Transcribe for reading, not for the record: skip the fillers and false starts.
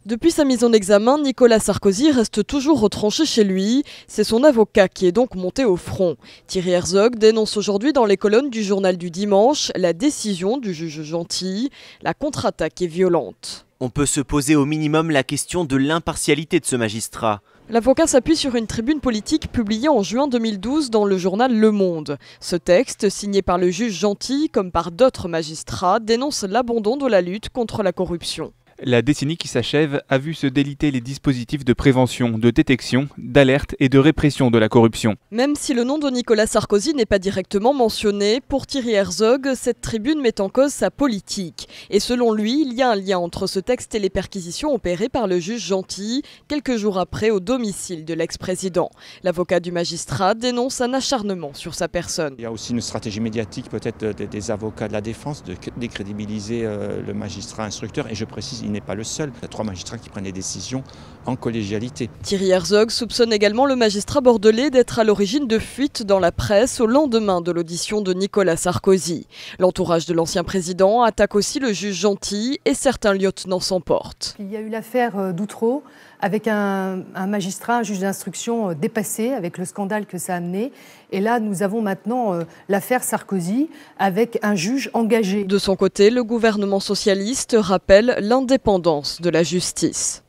Depuis sa mise en examen, Nicolas Sarkozy reste toujours retranché chez lui. C'est son avocat qui est donc monté au front. Thierry Herzog dénonce aujourd'hui dans les colonnes du journal du dimanche la décision du juge Gentil. La contre-attaque est violente. On peut se poser au minimum la question de l'impartialité de ce magistrat. L'avocat s'appuie sur une tribune politique publiée en juin 2012 dans le journal Le Monde. Ce texte, signé par le juge Gentil comme par d'autres magistrats, dénonce l'abandon de la lutte contre la corruption. La décennie qui s'achève a vu se déliter les dispositifs de prévention, de détection, d'alerte et de répression de la corruption. Même si le nom de Nicolas Sarkozy n'est pas directement mentionné, pour Thierry Herzog, cette tribune met en cause sa politique. Et selon lui, il y a un lien entre ce texte et les perquisitions opérées par le juge Gentil, quelques jours après au domicile de l'ex-président. L'avocat du magistrat dénonce un acharnement sur sa personne. Il y a aussi une stratégie médiatique peut-être des avocats de la défense de décrédibiliser le magistrat instructeur. Et je précise, il n'est pas le seul. Il y a 3 magistrats qui prennent des décisions en collégialité. Thierry Herzog soupçonne également le magistrat bordelais d'être à l'origine de fuites dans la presse au lendemain de l'audition de Nicolas Sarkozy. L'entourage de l'ancien président attaque aussi le juge Gentil et certains lieutenants s'emportent. Il y a eu l'affaire d'Outreau avec un magistrat, un juge d'instruction dépassé avec le scandale que ça a amené. Et là, nous avons maintenant l'affaire Sarkozy avec un juge engagé. De son côté, le gouvernement socialiste rappelle l'indépendance de la justice.